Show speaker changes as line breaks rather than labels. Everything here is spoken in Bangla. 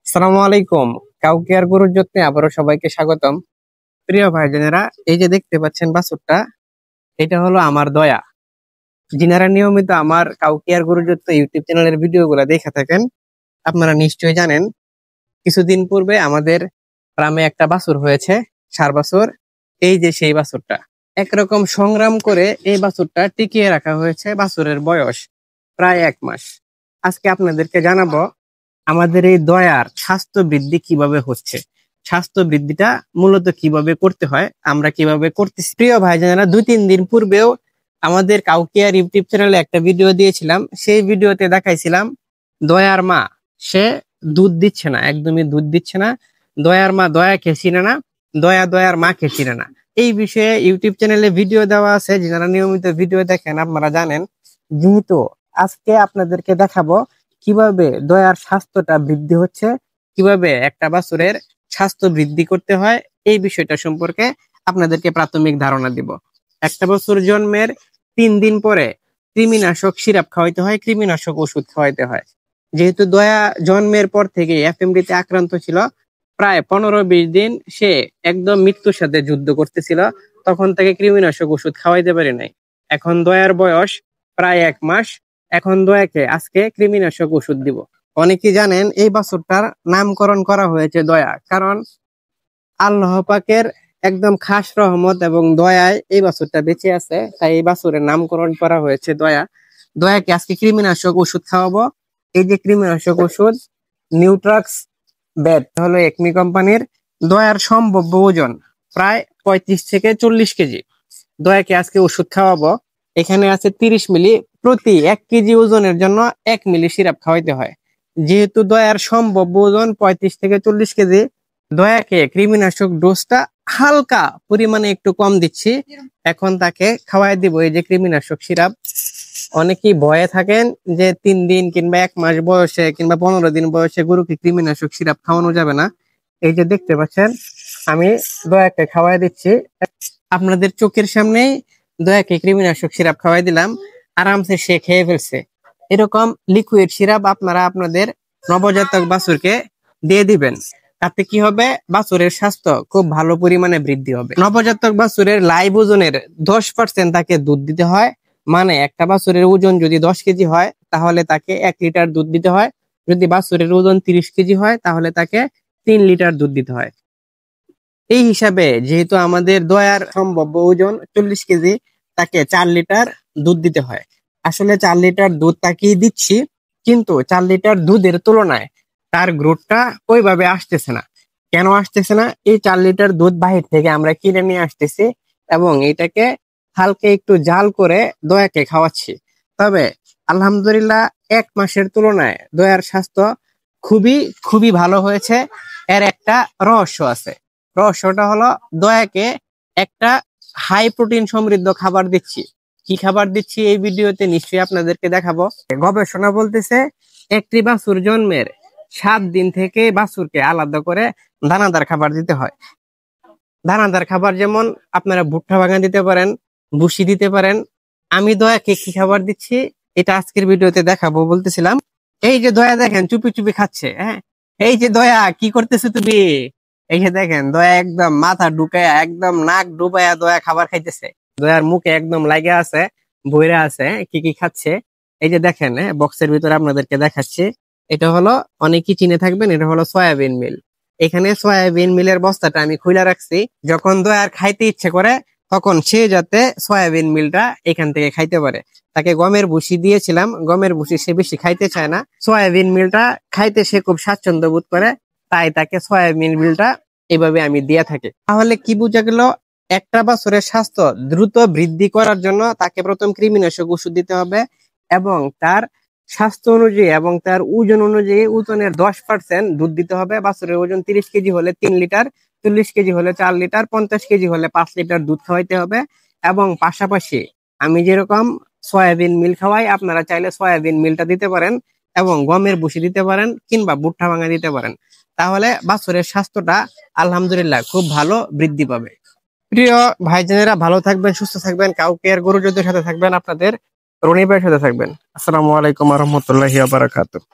আসসালামু আলাইকুম। কাউকে আর গরুর যত্নে আবারও সবাইকে স্বাগতম। প্রিয় ভাইজানেরা, এই যে দেখতে পাচ্ছেন বাছুরটা, এটা হলো আমার দয়া। যিনারা নিয়মিত আমার কাউকে আর গরুর যত্ন ইউটিউব চ্যানেলের ভিডিও গুলা দেখে থাকেন, আপনারা নিশ্চয়ই জানেন কিছুদিন পূর্বে আমাদের গ্রামে একটা বাছুর হয়েছে, ষাঁড় বাছুর। এই যে সেই বাছুরটা, একরকম সংগ্রাম করে এই বাছুরটা টিকিয়ে রাখা হয়েছে। বাছুরের বয়স প্রায় 1 মাস। আজকে আপনাদেরকে জানাবো আমাদের এই দয়ার স্বাস্থ্য বৃদ্ধি কিভাবে হচ্ছে, স্বাস্থ্য বৃদ্ধিটা মূলত কিভাবে করতে হয়, আমরা কিভাবে করতেছি। প্রিয় ভাইজানেরা, 2-3 দিন পূর্বেও আমাদের কাউকিয়ার ইউটিউব চ্যানেলে একটা ভিডিও দিয়েছিলাম। সেই ভিডিওতে দেখাইছিলাম দয়ার মা, সে দুধ দিচ্ছে না, একদমই দুধ দিচ্ছে না। দয়ার মা দয়াকে চিনে না, দয়া দয়ার মাকে চিনে না। এই বিষয়ে ইউটিউব চ্যানেলে ভিডিও দেওয়া আছে, যারা নিয়মিত ভিডিও দেখেন আপনারা জানেন। যেহেতু আজকে আপনাদেরকে দেখাবো কিভাবে দয়ার স্বাস্থ্যটা বৃদ্ধি হচ্ছে, কিভাবে একটা বাছুরের স্বাস্থ্য বৃদ্ধি করতে হয়, এই বিষয়টা সম্পর্কে আপনাদেরকে প্রাথমিক ধারণা দিব। একটা বাছুর জন্মের 3 দিন পরে কৃমিনাশক সিরাপ খাওয়াইতে হয়, কৃমিনাশক ওষুধ খাওয়াইতে হয়। যেহেতু দয়া জন্মের পর থেকে এফএমডি তে আক্রান্ত ছিল, প্রায় 15-20 দিন সে একদম মৃত্যুর সাথে যুদ্ধ করতেছিল। তখন থেকে কৃমিনাশক ওষুধ খাওয়াইতে পারি নাই। এখন দয়ার বয়স প্রায় 1 মাস। এখন দয়াকে আজকে কৃমিনাশক ওষুধ দিব। অনেকেই জানেন এই বাছুরটার নামকরণ করা হয়েছে দয়া, কারণ আল্লাহ পাকের একদম খাস রহমত এবং দয়ায় এই বাছুরটা বেঁচে আছে, তাই এই বাছুরের নামকরণ করা হয়েছে দয়া। দয়াকে আজকে কৃমিনাশক ওষুধ খাওয়াবো। এই যে কৃমিনাশক ওষুধ নিউট্রাক্স ব্যাট হলো একমি কোম্পানির। দয়ার সম্ভাব্য ওজন প্রায় 35 থেকে 40 কেজি। দয়াকে আজকে ওষুধ খাওয়াবো। এখানে আছে 30 মিলি। প্রতি 1 কেজি ওজনের জন্য 1 মিলি সিরাপ খাওয়াইতে হয়। যেহেতু দয়ার সম্ভাব্য ওজন 35 থেকে 40 কেজি, দয়াকে কৃমিনাশক ডোজটা হালকা পরিমাণে একটু কম দিচ্ছি। এখন তাকে খাওয়াই দিব এই যে কৃমিনাশক সিরাপ। অনেকেই ভয়ে থাকেন যে 3 দিন কিংবা 1 মাস বয়সে কিংবা 15 দিন বয়সে গরুকে কৃমিনাশক সিরাপ খাওয়ানো যাবে না। এই যে দেখতে পাচ্ছেন, আমি দয়াকে খাওয়াই দিচ্ছি। আপনাদের চোখের সামনেই দয়াকে কৃমিনাশক সিরাপ খাওয়াই দিলাম। আরামসে সে খেয়ে ফেলছে। এরকম লিকুইড সিরাপ আপনারা আপনাদের নবজাতক বাছুরকে দিয়ে দিবেন। তাতে কি হবে, বাছুরের স্বাস্থ্য খুব ভালো পরিমাণে বৃদ্ধি হবে। নবজাতক বাছুরের লাইভ ওজনের 10% তাকে দুধ দিতে হয়। মানে একটা বাছুরের ওজন যদি 10 কেজি হয়, তাহলে তাকে 1 লিটার দুধ দিতে হয়। যদি বাছুরের ওজন 30 কেজি হয়, তাহলে তাকে 3 লিটার দুধ দিতে হয়। এই হিসাবে যেহেতু আমাদের দয়ার সম্ভাব্য ওজন 40 কেজি, তাকে 4 লিটার দুধ দিতে হয়। আসলে 4 লিটার দুধ তাকেই দিচ্ছি, কিন্তু 4 লিটার দুধের তুলনায় তার গ্রোথটা ওইভাবে আসতেছে না। কেন আসতেছে না? এই 4 লিটার দুধ বাহির থেকে আমরা কিনে নিয়ে আসতেছি এবং এটাকে হালকা একটু জাল করে দয়াকে খাওয়াচ্ছি। তবে আলহামদুলিল্লাহ, 1 মাসের তুলনায় দয়ার স্বাস্থ্য খুবই খুবই ভালো হয়েছে। এর একটা রহস্য আছে। রহস্যটা হলো, দয়াকে একটা হাই প্রোটিন সমৃদ্ধ খাবার দিচ্ছি। কি খাবার দিচ্ছি এই ভিডিওতে নিশ্চয়ই আপনাদেরকে দেখাবো। গবেষণা বলতেছে একটি বাছুর জন্মের 7 দিন থেকে বাছুরকে আলাদা করে দানাদার খাবার দিতে হয়। দানাদার খাবার যেমন আপনারা ভুট্টা ভাঙা দিতে পারেন, ভুসি দিতে পারেন। আমি দয়াকে কি খাবার দিচ্ছি এটা আজকের ভিডিওতে দেখাবো বলতেছিলাম। এই যে দয়া দেখেন চুপি চুপি খাচ্ছে। হ্যাঁ, এই যে দয়া কি করতেছে তুমি? এই যে দেখেন দয়া একদম মাথা ঢুকায়া, একদম নাক ডুবায়া দয়া খাবার খাইতেছে। দয়ার মুখে একদম লাগা আছে, বইরা আছে কি কি খাচ্ছে। এই যে দেখেন, বক্সের ভিতরে আপনাদেরকে দেখাচ্ছি। এটা হলো, অনেকেই চিনে থাকবেন, এটা হলো সয়াবিন মিল। এখানে সয়াবিন মিলের বস্তাটা আমি খুলে রাখছি। যখন দয়ার খাইতে ইচ্ছে করে, তখন সে যাতে সয়াবিন মিলটা এখান থেকে খাইতে পারে। তাকে গমের ভুসি দিয়েছিলাম, গমের ভুসি সে বেশি খাইতে চায় না। সয়াবিন মিলটা খাইতে সে খুব স্বাচ্ছন্দ্য বোধ করে, তাই তাকে সয়াবিন মিলটা এভাবে আমি দিয়ে থাকি। তাহলে কি বোঝা গেল? একটা বাছুরের স্বাস্থ্য দ্রুত বৃদ্ধি করার জন্য তাকে প্রথম কৃমিনাশক ওষুধ দিতে হবে এবং তার স্বাস্থ্য অনুযায়ী এবং তার ওজন অনুযায়ী ওজনের 10% দুধ দিতে হবে। বাছুরের ওজন 30 কেজি হলে 3 লিটার, 40 কেজি হলে 4 লিটার, 50 কেজি হলে 5 লিটার দুধ খাওয়াইতে হবে। এবং পাশাপাশি আমি যেরকম সয়াবিন মিল খাওয়াই, আপনারা চাইলে সয়াবিন মিলটা দিতে পারেন এবং গমের ভুসি দিতে পারেন কিংবা ভুট্টা ভাঙা দিতে পারেন। তাহলে বাছুরের স্বাস্থ্যটা আলহামদুলিল্লাহ খুব ভালো বৃদ্ধি পাবে। প্রিয় ভাইজানেরা, ভালো থাকবেন, সুস্থ থাকবেন। কাউকে আর গরু যুদ্ধের সাথে থাকবেন, আপনাদের রনি ভাইয়ের সাথে থাকবেন। আসসালামু আলাইকুম ওয়া রাহমাতুল্লাহি ওয়া বারাকাতুহু।